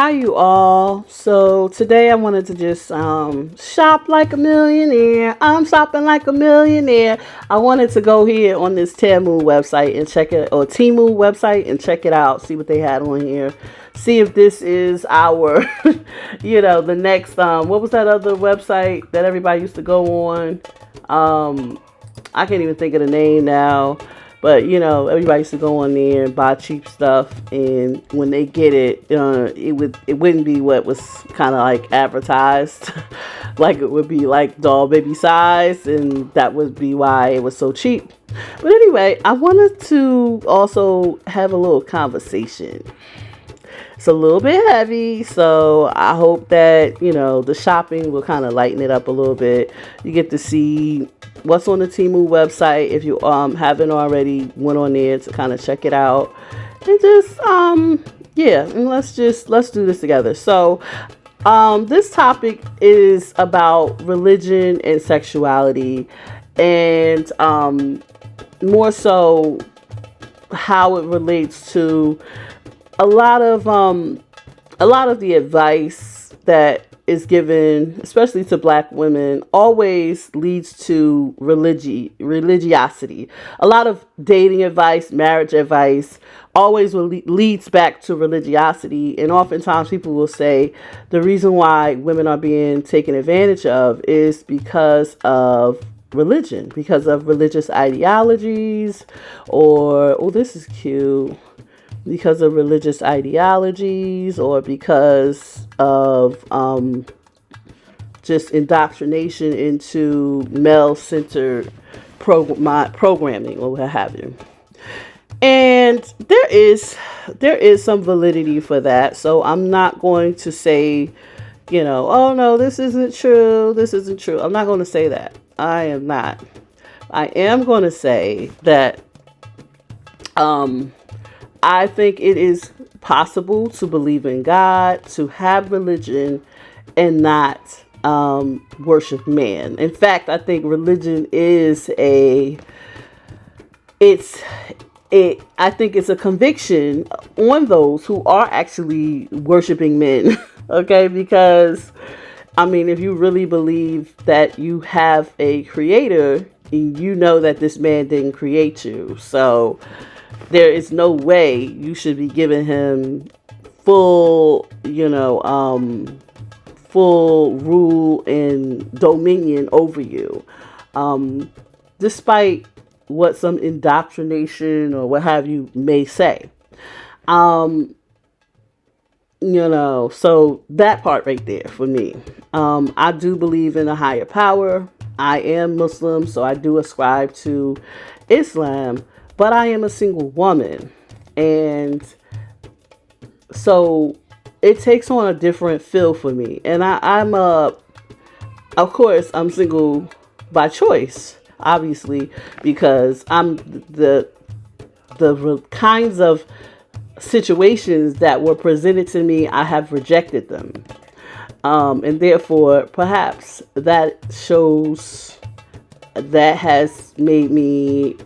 Hi, you all. So today I wanted to just shop like a millionaire. I'm shopping like a millionaire. I wanted to go here on this Temu website and check it, or Temu website and check it out, see what they had on here. See if this is our, the next, what was that other website that everybody used to go on? I can't even think of the name now. But everybody used to go on there and buy cheap stuff, and when they get it, it wouldn't be what was kind of like advertised, like it would be like doll baby size, and that would be why it was so cheap. But anyway, I wanted to also have a little conversation. It's a little bit heavy, so I hope that the shopping will kind of lighten it up a little bit. You get to see what's on the Temu website if you haven't already went on there to kind of check it out, and just and let's do this together. So this topic is about religion and sexuality, and more so how it relates to a lot of the advice that is given, especially to Black women, always leads to religiosity. A lot of dating advice, marriage advice, always leads back to religiosity. And oftentimes people will say the reason why women are being taken advantage of is because of religion, because of religious ideologies, or, oh, this is cute, because of religious ideologies, or because of just indoctrination into male-centered programming, or what have you. And there is some validity for that. So I'm not going to say, oh no, this isn't true. This isn't true. I'm not going to say that. I am not. I am going to say that I think it is possible to believe in God, to have religion, and not worship man. In fact, I think religion is I think it's a conviction on those who are actually worshiping men. Okay, because if you really believe that you have a creator, you know that this man didn't create you. So there is no way you should be giving him full, full rule and dominion over you, despite what some indoctrination or what have you may say. So that part right there for me. I do believe in a higher power. I am Muslim, so I do ascribe to Islam, but I am a single woman. And so it takes on a different feel for me. And of course, I'm single by choice, obviously, because I'm the kinds of situations that were presented to me, I have rejected them. And therefore, perhaps that has made me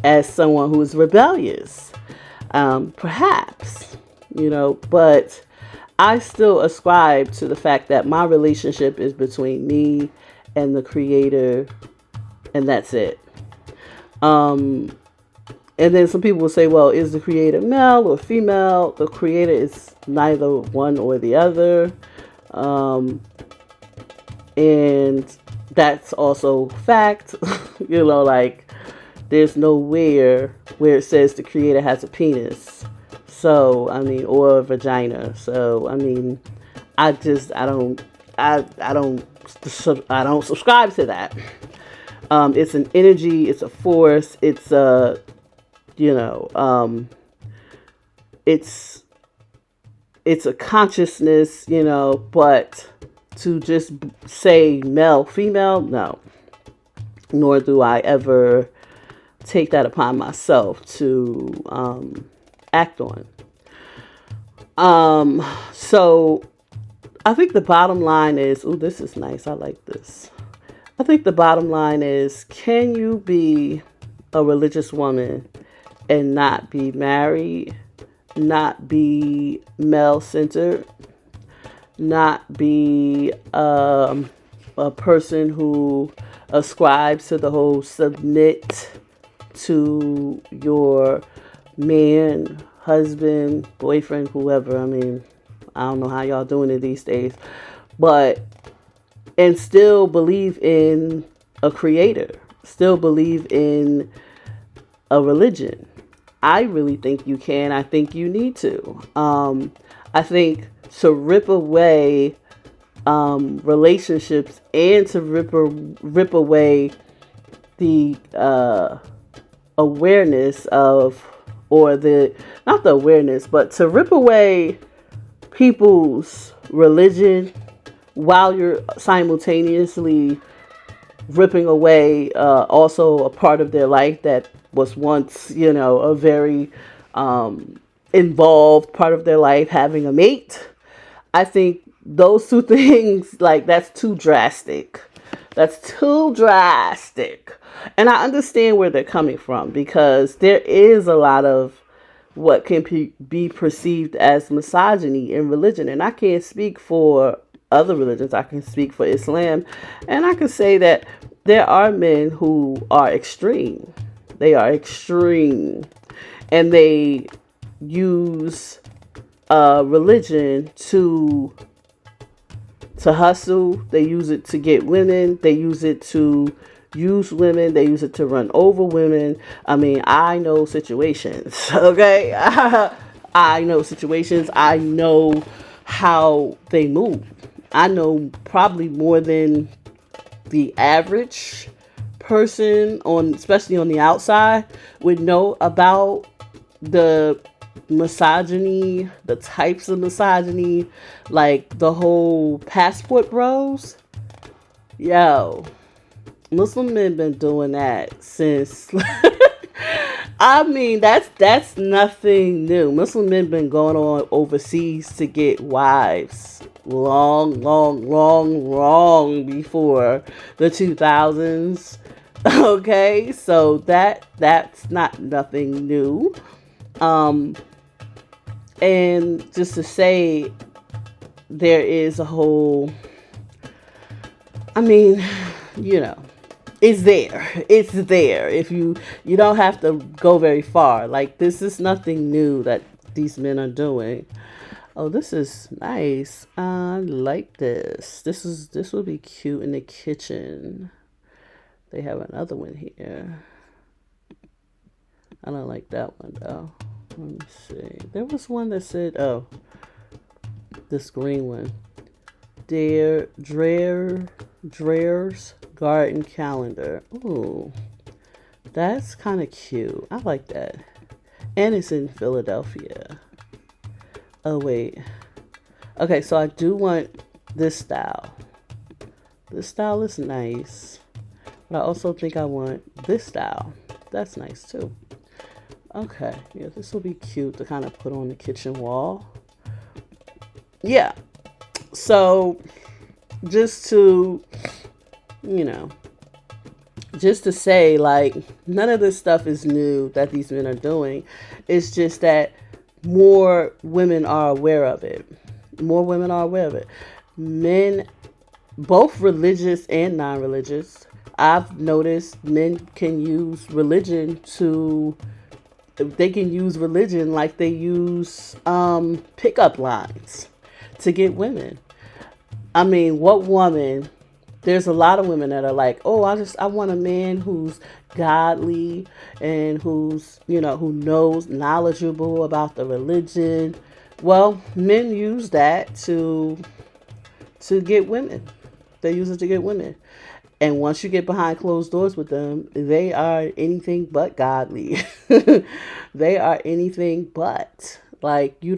as someone who is rebellious. Perhaps, but I still ascribe to the fact that my relationship is between me and the Creator, and that's it. And then some people will say, well, is the Creator male or female? The Creator is neither one or the other. And that's also fact. There's nowhere where it says the Creator has a penis. So, or a vagina. So, I don't subscribe to that. It's an energy, it's a force, it's a, it's a consciousness, but to just say male, female, no. Nor do I ever take that upon myself to act on. So I think the bottom line is, oh, this is nice. I like this. I think the bottom line is, can you be a religious woman and not be married not be male-centered, not be a person who ascribes to the whole submit to your man, husband, boyfriend, whoever. I mean, I don't know how y'all doing it these days, but and still believe in a creator, still believe in a religion. I really think you can. I think you need to. I think to rip away relationships and to rip away the awareness of, or the, not the awareness, but to rip away people's religion while you're simultaneously ripping away also a part of their life that was once, a very involved part of their life, having a mate. I think those two things, like, that's too drastic. That's too drastic. And I understand where they're coming from, because there is a lot of what can be perceived as misogyny in religion. And I can't speak for other religions. I can speak for Islam. And I can say that there are men who are extreme. They are extreme. And they use religion to hustle. They use it to get women. They use it to use women. They use it to run over women. I mean, I know situations, okay? I know situations. I know how they move. I know probably more than the average person, especially on the outside, would know about the misogyny, the types of misogyny, like the whole passport bros. Yo, Muslim men been doing that since I mean, that's nothing new. Muslim men been going on overseas to get wives long before the 2000s. Okay, so that's not nothing new. And just to say, there is a whole, I mean, it's there. It's there. If you don't have to go very far. Like, this is nothing new that these men are doing. Oh, this is nice. I like this. This will be cute in the kitchen. They have another one here. I don't like that one though. Let me see. There was one that said, oh, this green one. Dreer's Garden Calendar. Ooh, that's kind of cute. I like that. And it's in Philadelphia. Oh, wait. Okay, so I do want this style. This style is nice. But I also think I want this style. That's nice too. Okay, yeah, this will be cute to kind of put on the kitchen wall. Yeah. So, just to, just to say, like, none of this stuff is new that these men are doing. It's just that more women are aware of it. More women are aware of it. Men, both religious and non-religious, I've noticed men can use religion like they use pickup lines to get women. I mean, what woman, there's a lot of women that are like, oh, I want a man who's godly and who's, who knows, knowledgeable about the religion. Well, men use that to get women. They use it to get women. And once you get behind closed doors with them, they are anything but godly. They are anything but. Like, you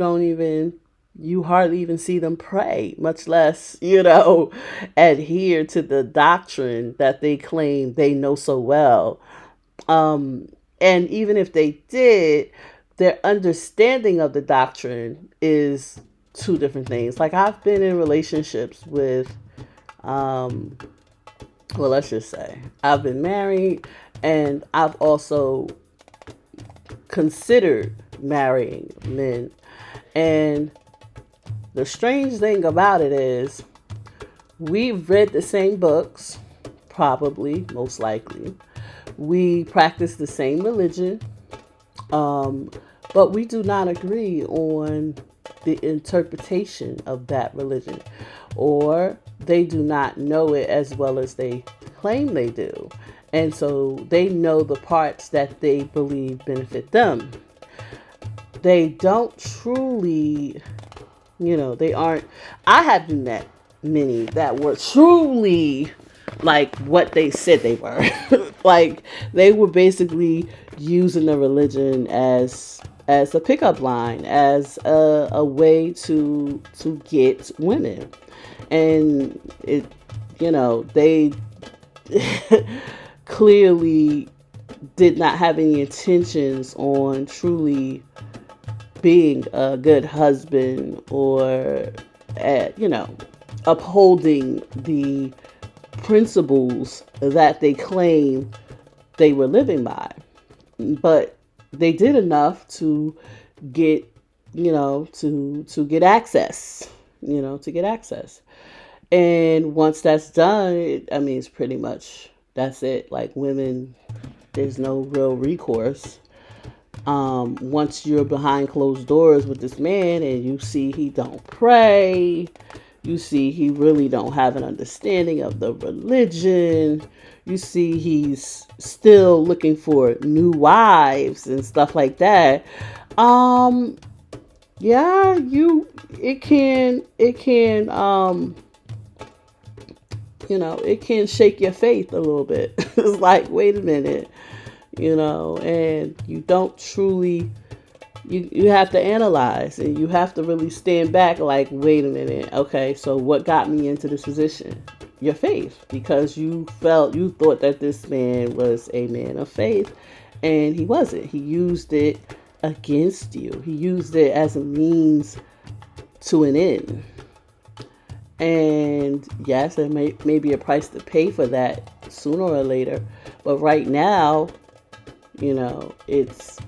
hardly even see them pray, much less, adhere to the doctrine that they claim they know so well. And even if they did, their understanding of the doctrine is two different things. Like, I've been in relationships with, well, let's just say I've been married, and I've also considered marrying men. And the strange thing about it is we've read the same books, probably, most likely. We practice the same religion, um, but we do not agree on the interpretation of that religion, or they do not know it as well as they claim they do. And so they know the parts that they believe benefit them. They don't truly, they aren't. I have met many that were truly like what they said they were. Like they were basically using the religion as a pickup line, as a way to get women. And they clearly did not have any intentions on truly being a good husband or, upholding the principles that they claim they were living by. But they did enough to get, to get access, to get access. And once that's done, it's pretty much, that's it. Like women, there's no real recourse. Once you're behind closed doors with this man and you see he don't pray, you see he really don't have an understanding of the religion, you see he's still looking for new wives and stuff like that. Yeah, it can shake your faith a little bit. It's like, wait a minute, and you don't truly, you have to analyze, and you have to really stand back like, wait a minute, okay, so what got me into this position? Your faith, because you thought that this man was a man of faith, and he wasn't. He used it against you. He used it as a means to an end. And yes, there may be a price to pay for that sooner or later, but right now, it's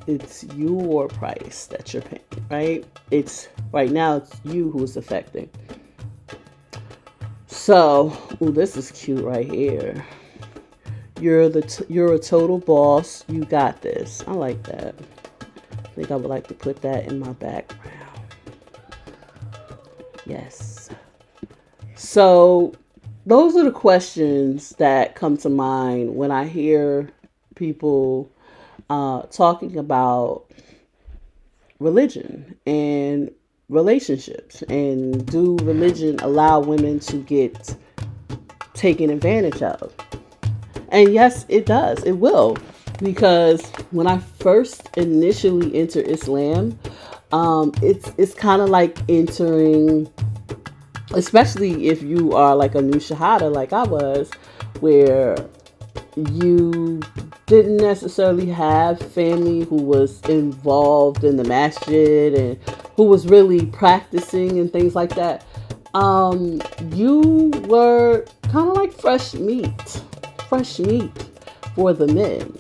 your price that you're paying, right? It's right now, it's you who's affecting. So, this is cute right here. You're a total boss. You got this. I like that. I think I would like to put that in my background. Yes. So, those are the questions that come to mind when I hear people talking about religion and relationships, and do religion allow women to get taken advantage of? And yes, it does. It will. Because when I first initially entered Islam, it's kind of like entering, especially if you are like a new shahada like I was, where you didn't necessarily have family who was involved in the masjid and who was really practicing and things like that. You were kind of like fresh meat for the men,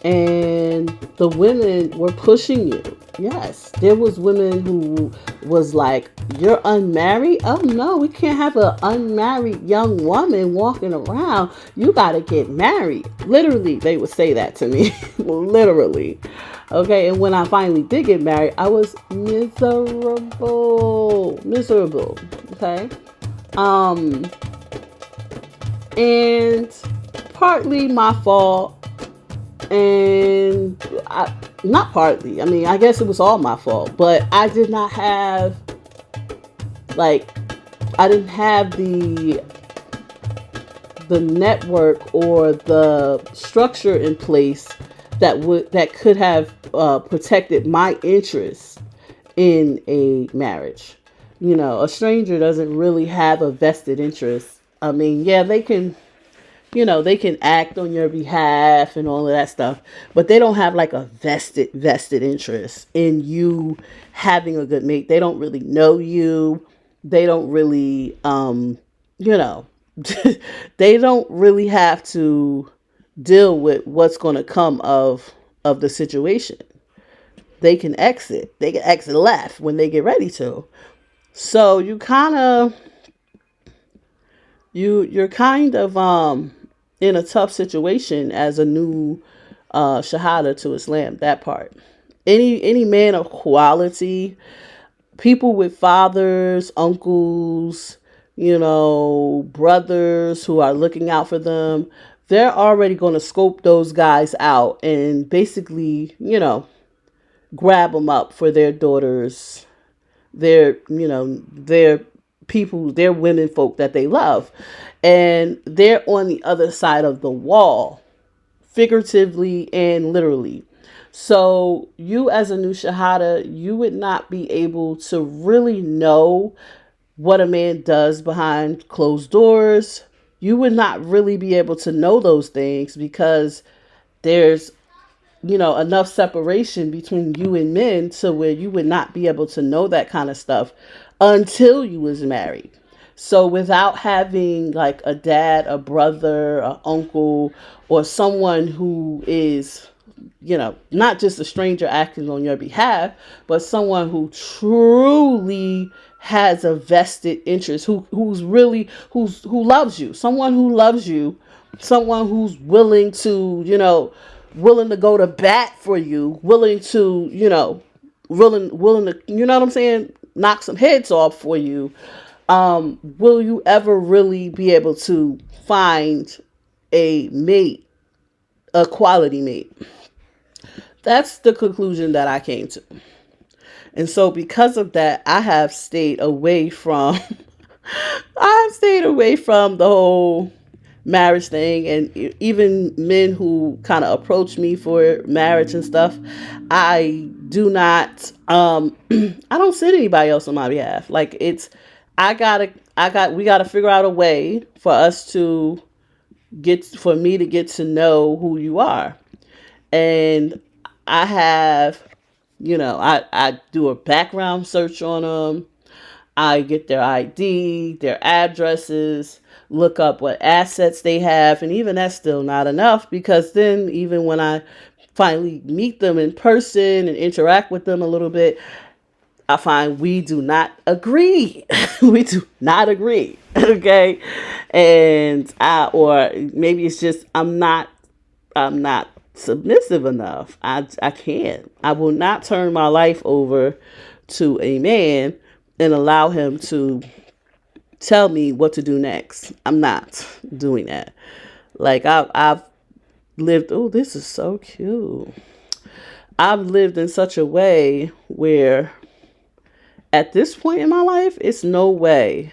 and the women were pushing you. Yes, there was women who was like, you're unmarried? Oh no, we can't have an unmarried young woman walking around. You got to get married. Literally, they would say that to me. Literally. Okay, and when I finally did get married, I was miserable. Okay. And partly my fault, and not partly. I guess it was all my fault, but I didn't have the network or the structure in place that could have protected my interests in a marriage. A stranger doesn't really have a vested interest. Yeah, they can act on your behalf and all of that stuff, but they don't have like a vested interest in you having a good mate. They don't really know you. They don't really, they don't really have to deal with what's going to come of the situation. they can exit. They can exit left when they get ready to. So you kind of you're kind of in a tough situation as a new shahada to Islam. That part. Any man of quality, people with fathers, uncles, brothers who are looking out for them, they're already going to scope those guys out and basically, grab them up for their daughters, their people, their women folk that they love. And they're on the other side of the wall, figuratively and literally. So you as a new shahada, you would not be able to really know what a man does behind closed doors. You would not really be able to know those things because there's enough separation between you and men to where you would not be able to know that kind of stuff until you was married. So without having like a dad, a brother, an uncle, or someone who is, not just a stranger acting on your behalf, but someone who truly has a vested interest, who loves you, someone who loves you, someone who's willing to, willing to go to bat for you, willing to, willing to, you know what I'm saying, knock some heads off for you. Will you ever really be able to find a mate, a quality mate? That's the conclusion that I came to. And so because of that, I have stayed away from the whole marriage thing. And even men who kind of approach me for marriage and stuff, I do not I don't send anybody else on my behalf. Like we gotta figure out a way for us to for me to get to know who you are. And I have, I do a background search on them. I get their ID, their addresses, look up what assets they have. And even that's still not enough, because then even when I finally meet them in person and interact with them a little bit, I find we do not agree. We do not agree. Okay. And or maybe it's just, I'm not submissive enough. I can't. I will not turn my life over to a man and allow him to tell me what to do next. I'm not doing that. Like I've lived. Oh, this is so cute. I've lived in such a way where at this point in my life, it's no way.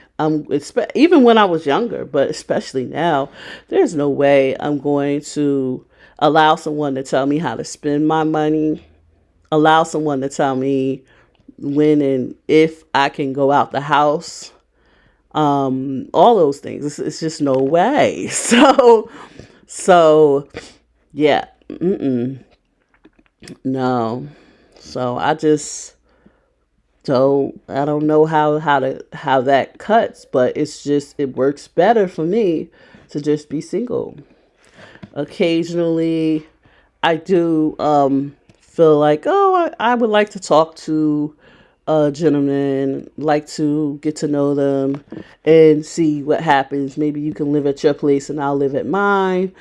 Even when I was younger, but especially now, there's no way I'm going to allow someone to tell me how to spend my money, allow someone to tell me when and if I can go out the house, all those things. It's just no way. So yeah, no. So I don't know how that cuts, but it works better for me to just be single. Occasionally I do feel like, I would like to talk to a gentleman, like to get to know them and see what happens. Maybe you can live at your place and I'll live at mine.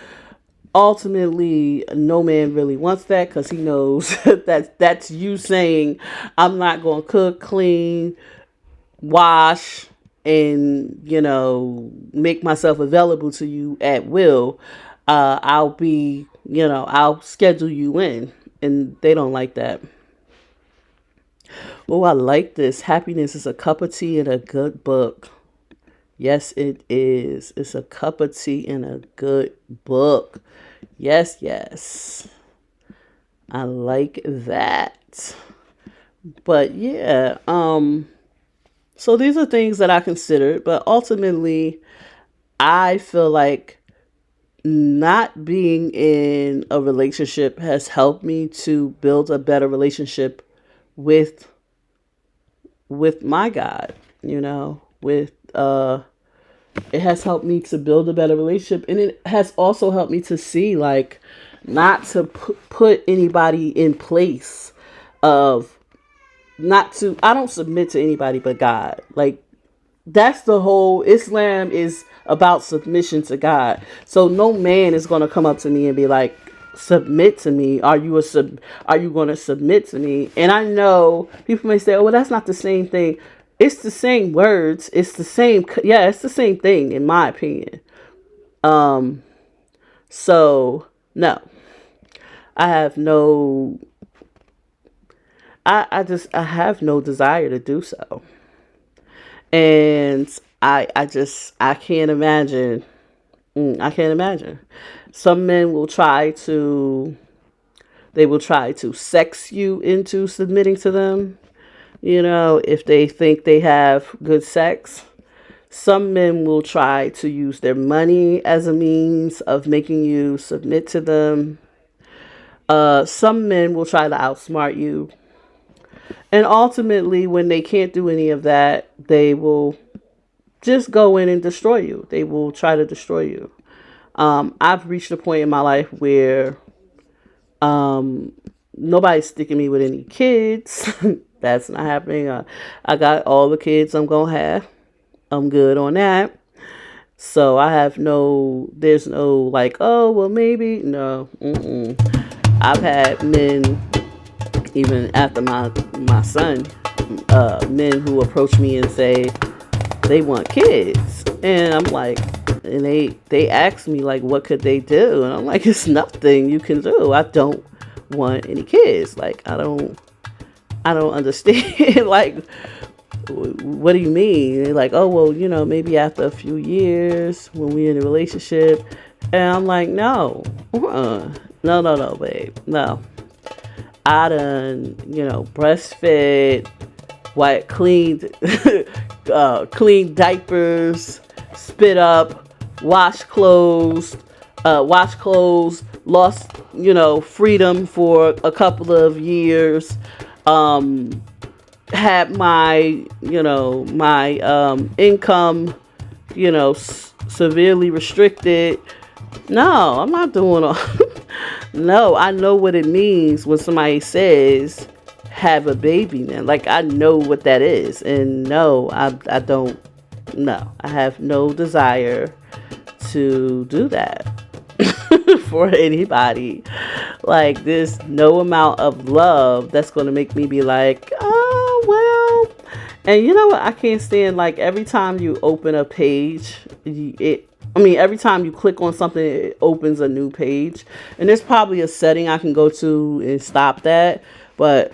Ultimately, no man really wants that, because he knows that's you saying, I'm not going to cook, clean, wash, and make myself available to you at will. I'll schedule you in, and they don't like that. Oh, I like this. Happiness is a cup of tea and a good book. Yes, it is. It's a cup of tea and a good book. Yes, yes. I like that. But yeah, so these are things that I considered, but ultimately I feel like not being in a relationship has helped me to build a better relationship with my God, with it has helped me to build a better relationship, and it has also helped me to see, like, not to put anybody in place of not to, I don't submit to anybody but God. Like, that's the whole, Islam is about submission to God. So no man is going to come up to me and be like, submit to me. Are you going to submit to me? And I know people may say, oh, well, that's not the same thing. It's the same words. It's the same. Yeah, it's the same thing in my opinion. So no, I have no, I have no desire to do so. And I can't imagine. I can't imagine. Some men will try to, they will try to sex you into submitting to them, if they think they have good sex. Some men will try to use their money as a means of making you submit to them. Some men will try to outsmart you. And ultimately, when they can't do any of that, they will just go in and destroy you. They will try to destroy you. I've reached a point in my life where nobody's sticking me with any kids. That's not happening. I got all the kids I'm going to have. I'm good on that. So I have no, there's no like, oh, well, maybe. No. I've had men, even after my son, men who approach me and say they want kids. And I'm like, and they ask me like, what could they do? And I'm like, it's nothing you can do. I don't want any kids. Like, I don't understand. Like, what do you mean? They're like, oh, well, maybe after a few years when we're in a relationship. And I'm like, no, no, babe, no. I done, breastfed, cleaned, cleaned diapers, spit up, washed clothes, lost, freedom for a couple of years, had my, income, severely restricted. No, I'm not doing all. No, I know what it means when somebody says have a baby now. Like, I know what that is. And no, I don't. No, I have no desire to do that for anybody. Like, there's no amount of love that's going to make me be like, oh, well. And you know what? I can't stand, like, every time you open a page, every time you click on something, it opens a new page. And there's probably a setting I can go to and stop that. But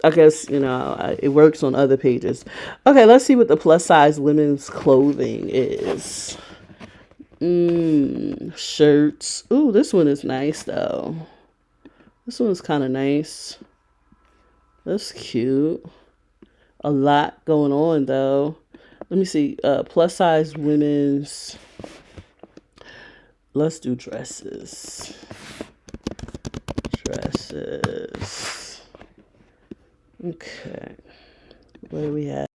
I guess, it works on other pages. Okay, let's see what the plus size women's clothing is. Shirts. Ooh, this one is nice, though. This one is kind of nice. That's cute. A lot going on, though. Let me see. Plus size women's. Let's do dresses. Dresses. Okay. Where do we have?